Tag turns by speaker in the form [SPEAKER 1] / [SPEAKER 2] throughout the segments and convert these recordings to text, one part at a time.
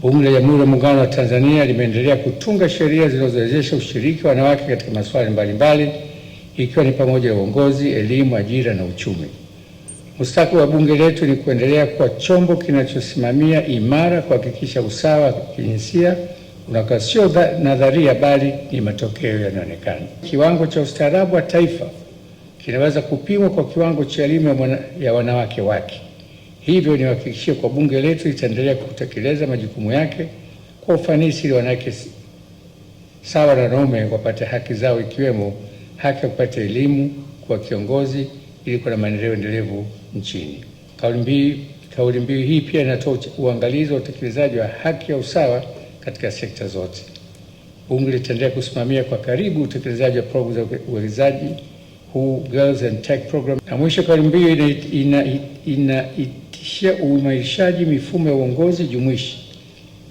[SPEAKER 1] Bunge la Jamhuri ya Muungano wa Tanzania limeendelea kutunga sheria zinazowezesha ushiriki wa wanawake katika masuala mbalimbali ikiwa ni pamoja na uongozi, elimu, ajira na uchumi. Mustakabali wa bunge letu ni kuendelea kuwa chombo kinachosimamia imara kuhakikisha usawa wa kijinsia unakuwa sio nadharia bali ni matokeo yanayoonekana. Kiwango cha ustaarabu wa taifa kinaweza kupimwa kwa kiwango cha elimu ya wanawake wake. Hivyo niwahakikishie kwa bunge letu litaendelea kutekeleza majukumu yake kwa ufanisi ili wanawake sawa na wanaume wapate haki zao, ikiwemo haki ya kupata elimu, kuwa kiongozi ili kuwa na maendeleo endelevu nchini. Kauli mbiu hii pia inatoa uangalizi wa utekelezaji wa haki ya usawa katika sekta zote. Bunge litaendelea kusimamia kwa karibu utekelezaji wa programu za uwekezaji huu Girls and Tech Program. Na mwisho, kauli mbiu inaitishia uimarishaji mifumo ya uongozi jumuishi.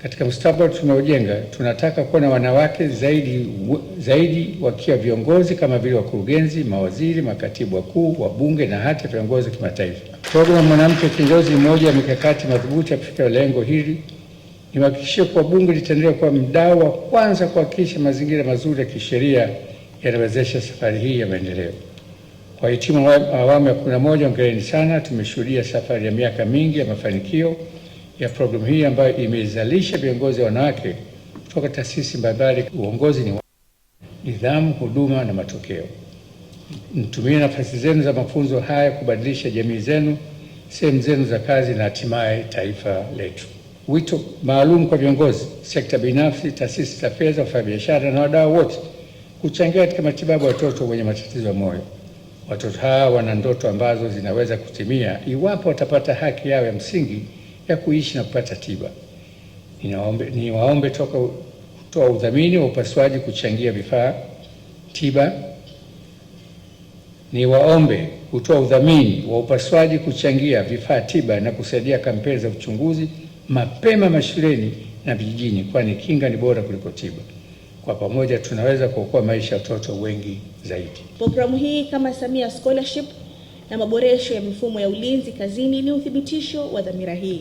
[SPEAKER 1] Katika mustakabali tunaojenga, tunataka kuwa na wanawake zaidi wakiwa viongozi kama vile wakurugenzi, mawaziri, makatibu wakuu, wabunge na hata viongozi wa kimataifa. Programu Mwanamke Kiongozi ni moja ya mikakati madhubuti ya kufikia lengo hili. Niwahakikishie kuwa bunge litaendelea kuwa mdau wa kwanza kuhakikisha mazingira mazuri ya kisheria yanawezesha safari hii ya maendeleo. Kwa hitimu awamu ya 11, hongereni sana. Tumeshuhudia safari ya miaka mingi ya mafanikio ya programu hii ambayo imezalisha viongozi wanawake kutoka taasisi mbalimbali. Uongozi ni nidhamu, huduma na matokeo. Mtumie nafasi zenu za mafunzo haya kubadilisha jamii zenu, sehemu zenu za kazi na hatimaye taifa letu. Wito maalum kwa viongozi, sekta binafsi, taasisi za fedha, wafanyabiashara na wadau wote kuchangia katika matibabu ya watoto wenye matatizo ya moyo. Watoto hawa wana ndoto ambazo zinaweza kutimia iwapo watapata haki yao ya msingi ya kuishi na kupata tiba. Niwaombe kutoa udhamini wa upasuaji kuchangia vifaa tiba. Niwaombe kutoa udhamini wa upasuaji kuchangia vifaa tiba na kusaidia kampeni za uchunguzi mapema mashuleni na vijijini, kwani kinga ni bora kuliko tiba. Kwa pamoja tunaweza kuokoa maisha ya watoto wengi zaidi.
[SPEAKER 2] Programu hii kama Samia Scholarship na maboresho ya mifumo ya ulinzi kazini ni uthibitisho wa dhamira hii.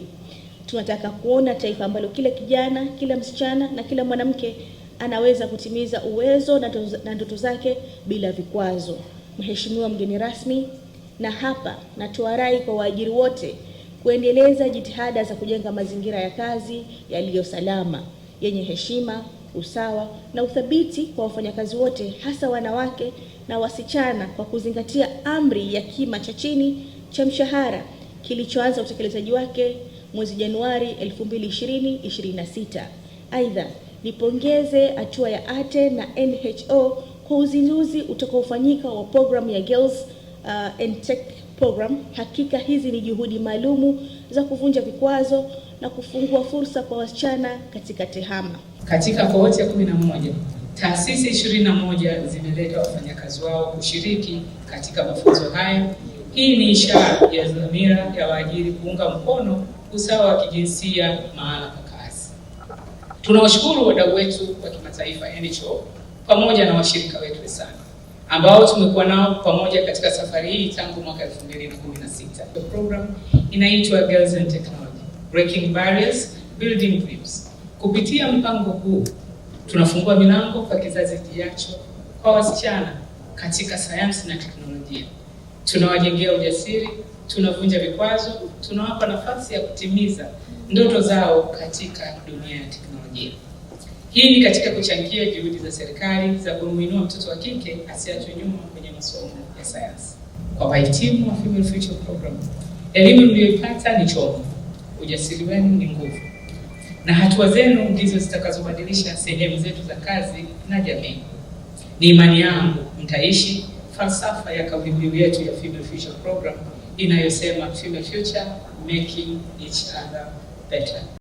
[SPEAKER 2] Tunataka kuona taifa ambalo kila kijana, kila msichana na kila mwanamke anaweza kutimiza uwezo na ndoto zake bila vikwazo. Mheshimiwa mgeni rasmi, na hapa natoa rai kwa waajiri wote kuendeleza jitihada za kujenga mazingira ya kazi yaliyo salama, yenye heshima, usawa na uthabiti kwa wafanyakazi wote, hasa wanawake na wasichana, kwa kuzingatia amri ya kima cha chini cha mshahara kilichoanza utekelezaji wake mwezi Januari 2026. Aidha, nipongeze hatua ya ATE na NHO kwa uzinduzi utakaofanyika wa programu ya Girls and Tech Program. Hakika hizi ni juhudi maalumu za kuvunja vikwazo na kufungua fursa kwa wasichana katika tehama.
[SPEAKER 3] Katika kohoti ya 11, taasisi 21 zimeleta wafanyakazi wao kushiriki katika mafunzo haya. Hii ni ishara ya dhamira ya waajiri kuunga mkono usawa wa kijinsia mahala pa kazi. Tunawashukuru wadau wetu wa kimataifa NHO pamoja na washirika wetu sana ambao tumekuwa nao pamoja katika safari hii tangu mwaka 2016. The program inaitwa Girls and Technology, Breaking Barriers, Building Dreams. Kupitia mpango huu tunafungua milango kwa kizazi kijacho kwa wasichana katika sayansi na teknolojia. Tunawajengea ujasiri, tunavunja vikwazo, tunawapa nafasi ya kutimiza ndoto zao katika dunia ya teknolojia. Hii ni katika kuchangia juhudi za serikali za kumuinua mtoto wa kike asiachwe nyuma kwenye masomo ya sayansi. Kwa wahitimu wa Female Future Program, elimu mliyoipata ni chombo, ujasiri wenu ni nguvu, na hatua zenu ndizo zitakazobadilisha sehemu zetu za kazi na jamii. Ni imani yangu mtaishi falsafa ya kauli mbiu yetu ya Female Future Program inayosema Female Future, making each other better.